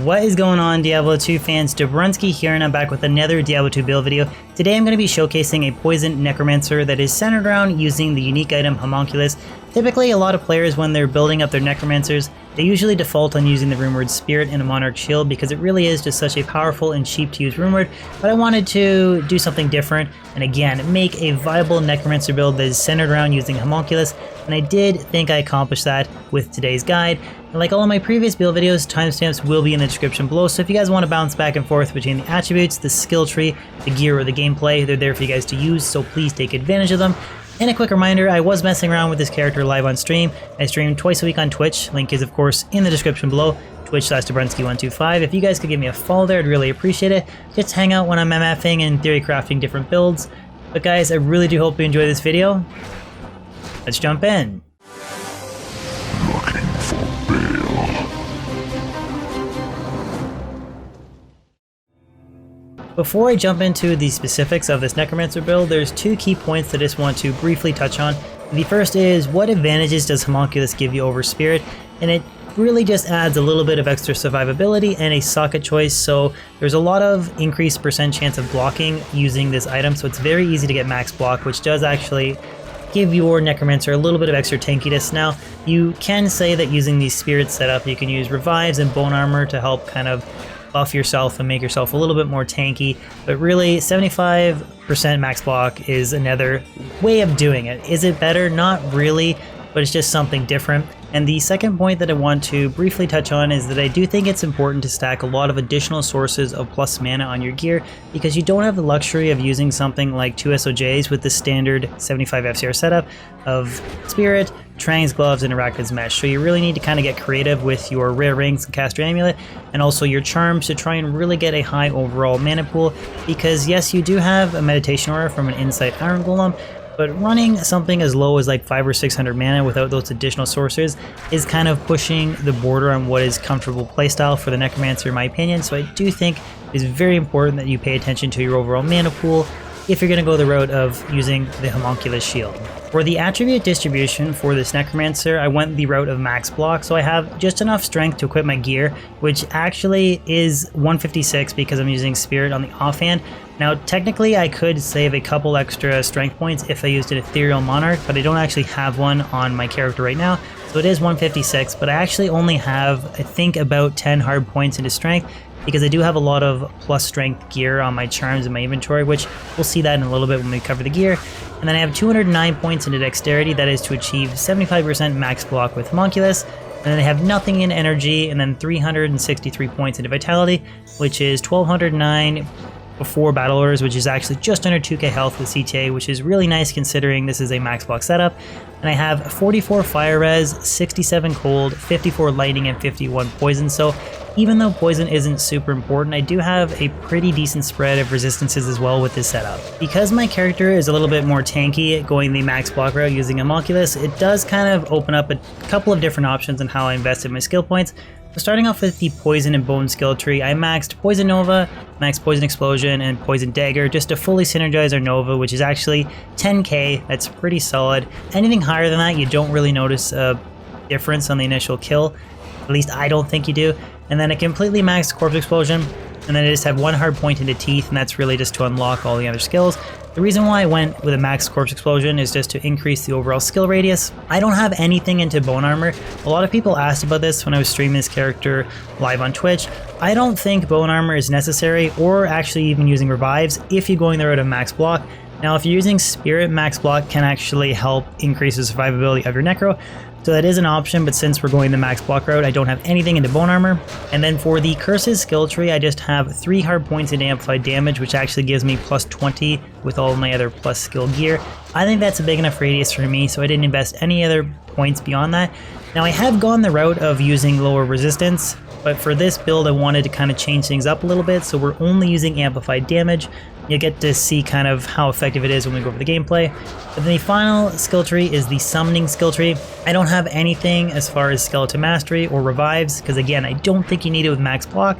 What is going on, Diablo 2 fans? Dobrunsky here, and I'm back with another Diablo 2 build video. Today I'm going to be showcasing a Poison Necromancer that is centered around using the unique item Homunculus. Typically, a lot of players, when they're building up their Necromancers, they usually default on using the Runeword Spirit and a Monarch Shield because it really is just such a powerful and cheap to use Runeword, but I wanted to do something different and again, make a viable Necromancer build that is centered around using Homunculus, and I did think I accomplished that with today's guide. And like all of my previous build videos, timestamps will be in the description below, so if you guys want to bounce back and forth between the attributes, the skill tree, the gear, or the gameplay, they're there for you guys to use, so please take advantage of them. And a quick reminder, I was messing around with this character live on stream. I stream twice a week on Twitch. Link is, of course, in the description below. Twitch/Dobrunsky125. If you guys could give me a follow there, I'd really appreciate it. Just hang out when I'm MFing and theory crafting different builds. But guys, I really do hope you enjoy this video. Let's jump in. Before I jump into the specifics of this Necromancer build, there's two key points that I just want to briefly touch on. The first is, what advantages does Homunculus give you over Spirit? And it really just adds a little bit of extra survivability and a socket choice, so there's a lot of increased percent chance of blocking using this item, so it's very easy to get max block, which does actually give your Necromancer a little bit of extra tankiness. Now, you can say that using these Spirit setup, you can use revives and bone armor to help kind of buff yourself and make yourself a little bit more tanky, but really 75% max block is another way of doing it. Is it better? Not really, but it's just something different. And the second point that I want to briefly touch on is that I do think it's important to stack a lot of additional sources of plus mana on your gear, because you don't have the luxury of using something like 2 SOJs with the standard 75 FCR setup of Spirit, Trang's Gloves, and Arachnid's Mesh. So you really need to kind of get creative with your Rare Rings and Caster Amulet, and also your Charms to try and really get a high overall mana pool, because yes, you do have a Meditation Aura from an Insight Iron Golem, but running something as low as like 500 or 600 mana without those additional sources is kind of pushing the border on what is comfortable playstyle for the Necromancer, in my opinion. So I do think it's very important that you pay attention to your overall mana pool if you're going to go the route of using the Homunculus Shield. For the attribute distribution for this Necromancer, I went the route of max block, so I have just enough strength to equip my gear, which actually is 156 because I'm using Spirit on the offhand. Now, technically, I could save a couple extra strength points if I used an Ethereal Monarch, but I don't actually have one on my character right now, so it is 156, but I actually only have, I think, about 10 hard points into strength, because I do have a lot of plus strength gear on my charms in my inventory, which we'll see that in a little bit when we cover the gear. And then I have 209 points into dexterity, that is to achieve 75% max block with Homunculus. And then I have nothing in energy, and then 363 points into vitality, which is 1209 before battle orders, which is actually just under 2k health with CTA, which is really nice considering this is a max block setup. And I have 44 fire res, 67 cold, 54 lightning, and 51 poison. So even though poison isn't super important, I do have a pretty decent spread of resistances as well with this setup. Because my character is a little bit more tanky going the max block route using Homunculus, it does kind of open up a couple of different options on how I invested my skill points. So starting off with the Poison and Bone skill tree, I maxed Poison Nova, maxed Poison Explosion, and Poison Dagger just to fully synergize our Nova, which is actually 10k, that's pretty solid. Anything higher than that, you don't really notice a difference on the initial kill, at least I don't think you do. And then I completely maxed Corpse Explosion, and then I just have one hard point into Teeth, and that's really just to unlock all the other skills. The reason why I went with a max Corpse Explosion is just to increase the overall skill radius. I don't have anything into Bone Armor. A lot of people asked about this when I was streaming this character live on Twitch. I don't think Bone Armor is necessary, or actually even using revives, if you're going the route of max block. Now, if you're using Spirit, max block can actually help increase the survivability of your Necro, so that is an option, but since we're going the max block route, I don't have anything into Bone Armor. And then for the Curses skill tree, I just have 3 hard points into Amplified Damage, which actually gives me plus 20 with all of my other plus skill gear. I think that's a big enough radius for me, so I didn't invest any other points beyond that. Now, I have gone the route of using lower resistance, but for this build, I wanted to kind of change things up a little bit, so we're only using Amplified Damage. You get to see kind of how effective it is when we go over the gameplay. But then the final skill tree is the Summoning skill tree. I don't have anything as far as Skeleton Mastery or Revives, because again, I don't think you need it with max block.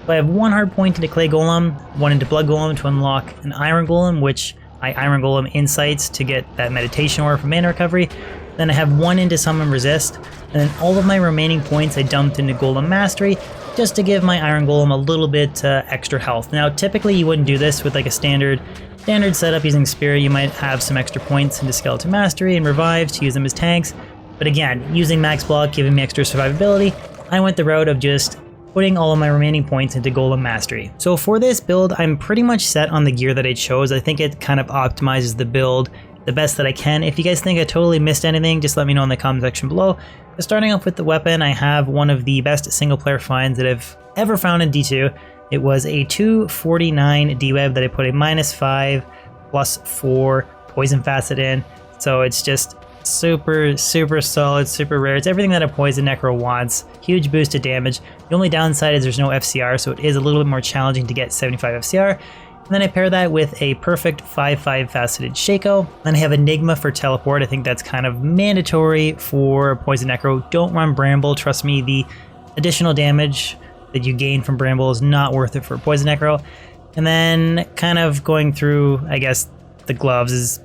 But I have 1 hard point into Clay Golem, 1 into Blood Golem to unlock an Iron Golem, which I Iron Golem Insights to get that Meditation Aura for mana recovery. Then I have 1 into Summon Resist, and then all of my remaining points I dumped into Golem Mastery, just to give my Iron Golem a little bit extra health. Now, typically you wouldn't do this with like a standard setup using Spirit. You might have some extra points into Skeleton Mastery and Revives to use them as tanks. But again, using Max Block giving me extra survivability, I went the route of just putting all of my remaining points into Golem Mastery. So for this build, I'm pretty much set on the gear that I chose. I think it kind of optimizes the build the best that I can. If you guys think I totally missed anything, just let me know in the comment section below. But starting off with the weapon, I have one of the best single player finds that I've ever found in D2. It was a 249 D-Web that I put a -5 +4 poison facet in. So it's just super solid, super rare. It's everything that a poison necro wants. Huge boost to damage. The only downside is there's no FCR, so it is a little bit more challenging to get 75 FCR. And then I pair that with a perfect 5/5 faceted Shaco. Then I have Enigma for teleport. I think that's kind of mandatory for poison necro. Don't run Bramble. Trust me, the additional damage that you gain from Bramble is not worth it for poison necro. And then kind of going through, I guess, the gloves is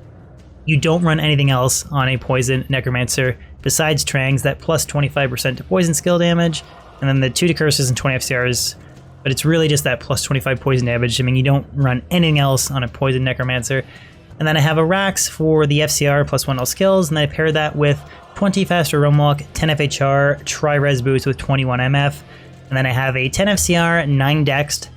you don't run anything else on a poison necromancer besides Trangs, that plus 25% to poison skill damage, and then the 2 to curses and 20 FCRs, but it's really just that plus 25 poison damage. I mean, you don't run anything else on a poison necromancer. And then I have a Rax for the FCR plus 1 all skills, and then I pair that with 20 faster roam walk, 10 FHR, tri-res boost with 21 MF, and then I have a 10 FCR, 9 dex,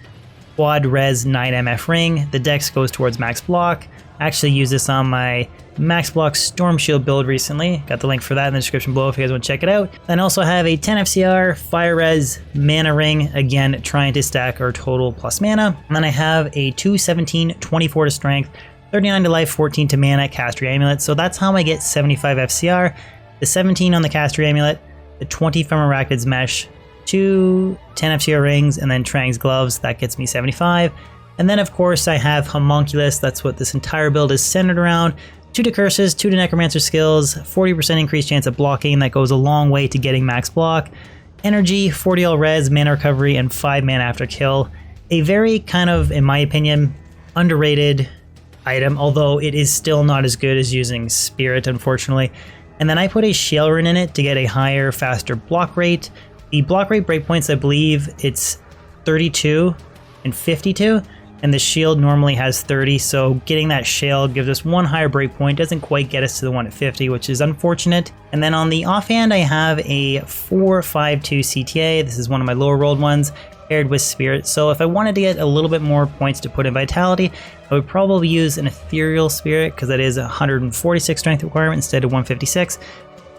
quad res 9 MF ring. The dex goes towards max block. I actually used this on my Max Block Storm Shield build recently. Got the link for that in the description below if you guys want to check it out. Then also have a 10 FCR, Fire Res, Mana Ring, again trying to stack our total plus mana. And then I have a 217, 24 to Strength, 39 to Life, 14 to Mana Castery Amulet. So that's how I get 75 FCR. The 17 on the Castery Amulet, the 20 from Arachnid's Mesh, 2 10 FCR rings, and then Trang's Gloves. That gets me 75. And then of course I have Homunculus. That's what this entire build is centered around. 2 to curses, 2 to necromancer skills, 40% increased chance of blocking. That goes a long way to getting max block. Energy, 40 all res, mana recovery, and 5 mana after kill. A very kind of, in my opinion, underrated item, although it is still not as good as using Spirit, unfortunately. And then I put a Shale Rune in it to get a higher, faster block rate. The block rate breakpoints, I believe it's 32 and 52. And the shield normally has 30, so getting that shale gives us 1 higher breakpoint, doesn't quite get us to the one at 50, which is unfortunate. And then on the offhand, I have a 452 CTA. This is one of my lower rolled ones, paired with Spirit. So if I wanted to get a little bit more points to put in Vitality, I would probably use an Ethereal Spirit, because that is a 146 strength requirement instead of 156.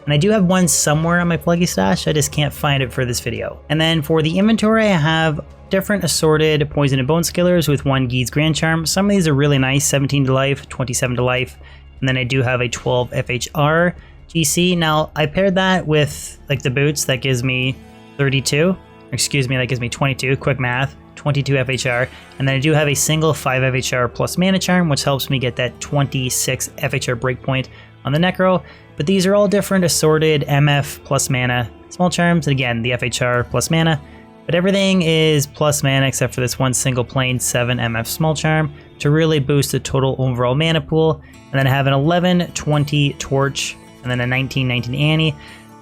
And I do have one somewhere on my pluggy stash, I just can't find it for this video. And then for the inventory, I have different assorted poison and bone skillers with 1 Geed's Grand Charm. Some of these are really nice, 17 to life, 27 to life, and then I do have a 12 FHR GC. Now I paired that with like the boots, that gives me 32, excuse me, that gives me 22, quick math, 22 FHR, and then I do have a single 5 FHR plus mana charm, which helps me get that 26 FHR breakpoint on the Necro. But these are all different assorted MF plus mana small charms, and again the FHR plus mana. But everything is plus mana except for this one single plain 7 MF small charm to really boost the total overall mana pool. And then I have an 11, 20 torch, and then a 19, 19 Annie.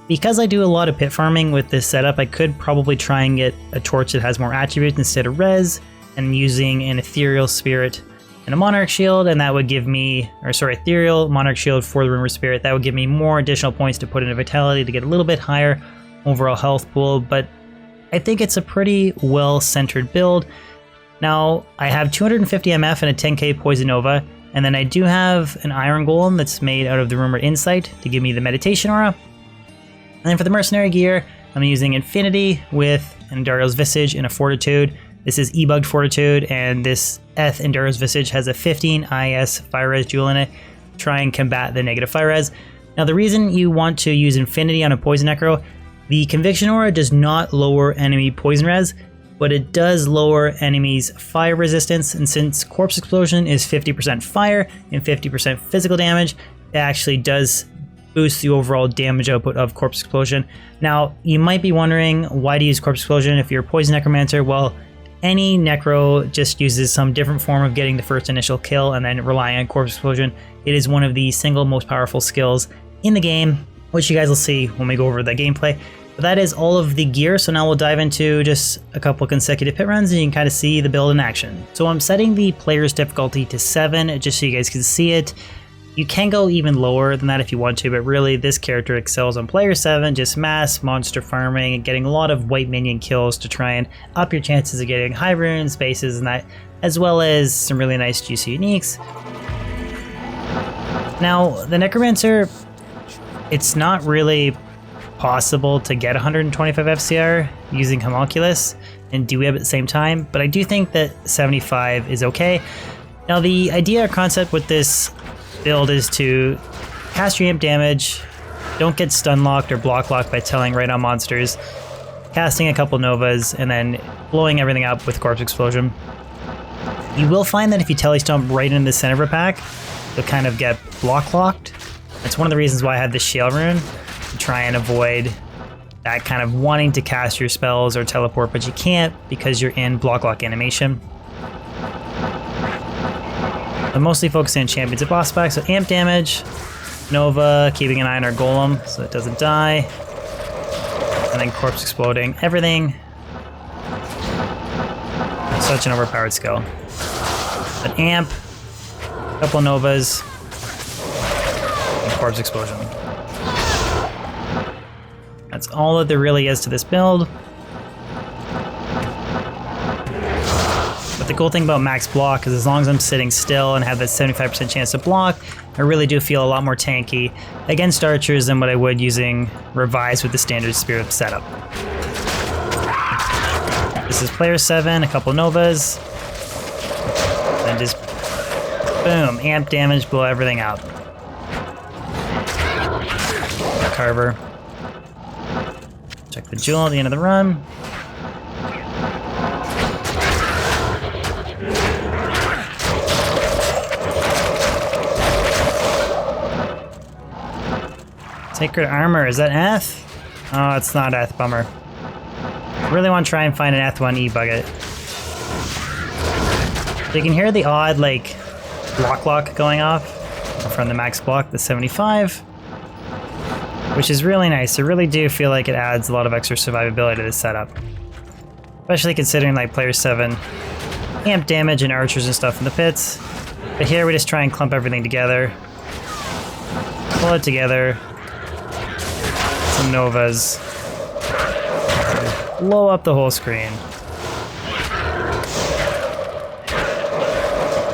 Because I do a lot of pit farming with this setup, I could probably try and get a torch that has more attributes instead of res, and using an ethereal spirit and a monarch shield, and that would give me, or sorry, ethereal, monarch shield for the rumor spirit. That would give me more additional points to put into vitality to get a little bit higher overall health pool. But I think it's a pretty well-centered build. Now, I have 250 MF and a 10k Poison Nova, and then I do have an Iron Golem that's made out of the Rumored Insight to give me the Meditation Aura. And then for the Mercenary Gear, I'm using Infinity with Endurio's Visage and a Fortitude. This is E-Bugged Fortitude, and this Eth Endurio's Visage has a 15 IS Fire Res Jewel in it to try and combat the negative Fire Res. Now, the reason you want to use Infinity on a Poison Necro, the Conviction Aura does not lower enemy poison res, but it does lower enemies' fire resistance, and since Corpse Explosion is 50% fire and 50% physical damage, it actually does boost the overall damage output of Corpse Explosion. Now, you might be wondering why to use Corpse Explosion if you're a Poison Necromancer. Well, any Necro just uses some different form of getting the first initial kill and then relying on Corpse Explosion. It is one of the single most powerful skills in the game, which you guys will see when we go over the gameplay. But that is all of the gear, so now we'll dive into just a couple consecutive pit runs and you can kind of see the build in action. So I'm setting the player's difficulty to 7 just so you guys can see it. You can go even lower than that if you want to, but really this character excels on player 7, just mass monster farming and getting a lot of white minion kills to try and up your chances of getting high runes, bases, and that, as well as some really nice juicy uniques. Now, the Necromancer, it's not really possible to get 125 FCR using Homunculus and do it at the same time, but I do think that 75 is okay. Now, the idea or concept with this build is to cast your amp damage, don't get stun locked or block locked by telling right on monsters, casting a couple novas, and then blowing everything up with Corpse Explosion. You will find that if you telestomp right in the center of a pack, you'll kind of get block locked. That's one of the reasons why I have this Shale Rune, to try and avoid that kind of wanting to cast your spells or teleport, but you can't because you're in block lock animation. I'm mostly focusing on champions and boss back, so amp damage, Nova, keeping an eye on our golem so it doesn't die, and then corpse exploding everything. Such an overpowered skill. But amp, a couple novas, and corpse explosion. That's all that there really is to this build. The cool thing about max block is as long as I'm sitting still and have that 75% chance to block, I really do feel a lot more tanky against archers than what I would using Revise with the standard Spirit setup. This is player 7, a couple novas, and just boom, amp damage, blow everything out. Carver. Check the jewel at the end of the run. Sacred Armor, is that Eth? Oh, it's not Eth, bummer. I really want to try and find an Eth1 bucket. So you can hear the odd, like, lock going off from the max block, the 75, which is really nice. I really do feel like it adds a lot of extra survivability to this setup. Especially considering, like, player 7 amp damage and archers and stuff in the pits. But here we just try and clump everything together. Pull it together. Some novas. Blow up the whole screen.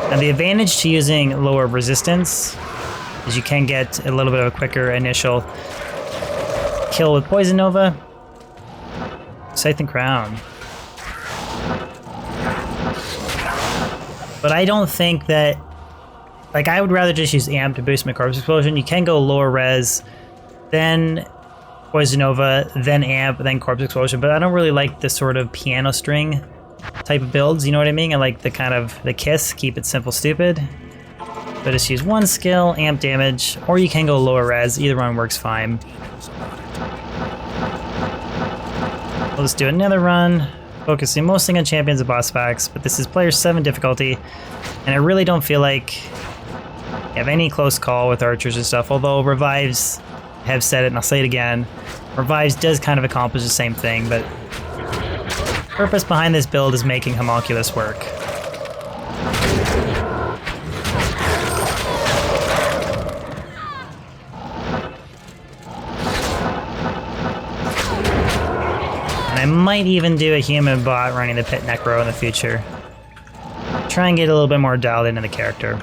And the advantage to using lower resistance is you can get a little bit of a quicker initial kill with Poison Nova. Scythe and Crown. But I don't think that... Like, I would rather just use amp to boost my Corpse Explosion. You can go lower res, then Poison Nova, then amp, then Corpse Explosion, but I don't really like the sort of piano string type of builds, you know what I mean? I like the kind of, the kiss, keep it simple, stupid. So just use one skill, amp damage, or you can go lower res, either one works fine. We'll just do another run, focusing mostly on champions and boss packs, but this is player 7 difficulty, and I really don't feel like you have any close call with archers and stuff, although Revives, I have said it and I'll say it again, Revives does kind of accomplish the same thing, but the purpose behind this build is making Homunculus work. And I might even do a human bot running the Pit Necro in the future. Try and get a little bit more dialed into the character.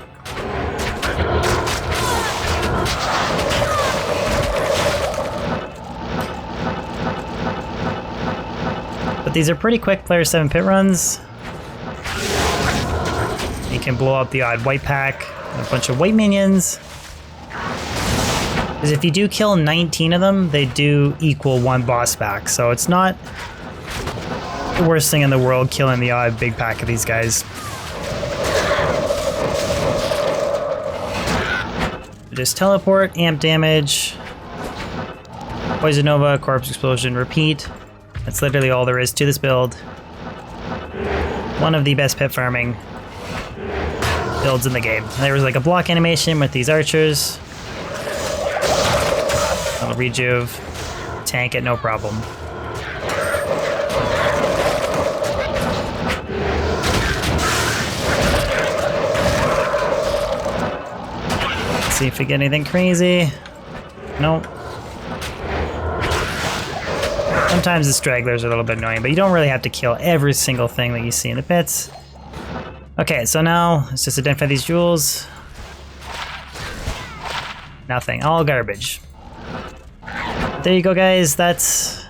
But these are pretty quick player 7 pit runs. You can blow up the odd white pack, and a bunch of white minions. Because if you do kill 19 of them, they do equal one boss back. So it's not the worst thing in the world killing the odd big pack of these guys. Just teleport, amp damage, Poison Nova, Corpse Explosion, repeat. That's literally all there is to this build. One of the best pit farming builds in the game. There was like a block animation with these archers. Little rejuve. tank it, no problem. Let's see if we get anything crazy. Nope. Sometimes the stragglers are a little bit annoying, but you don't really have to kill every single thing that you see in the pits. Okay, so now let's just identify these jewels. Nothing, all garbage. There you go, guys. That's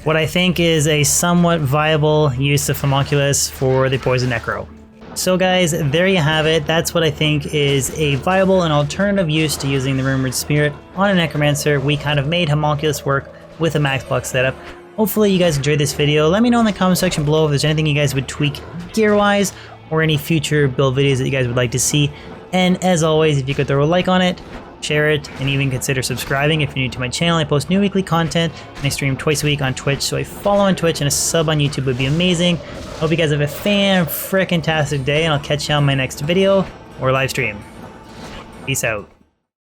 what I think is a somewhat viable use of Homunculus for the Poison Necro. So guys, there you have it. That's what I think is a viable and alternative use to using the Rumored Spirit on a Necromancer. We kind of made Homunculus work with a max block setup. Hopefully you guys enjoyed this video. Let me know in the comment section below if there's anything you guys would tweak gear-wise or any future build videos that you guys would like to see. And as always, if you could throw a like on it, share it, and even consider subscribing if you're new to my channel. I post new weekly content and I stream twice a week on Twitch, so a follow on Twitch and a sub on YouTube would be amazing. Hope you guys have a fan-frickin-tastic day, and I'll catch you on my next video or live stream. Peace out.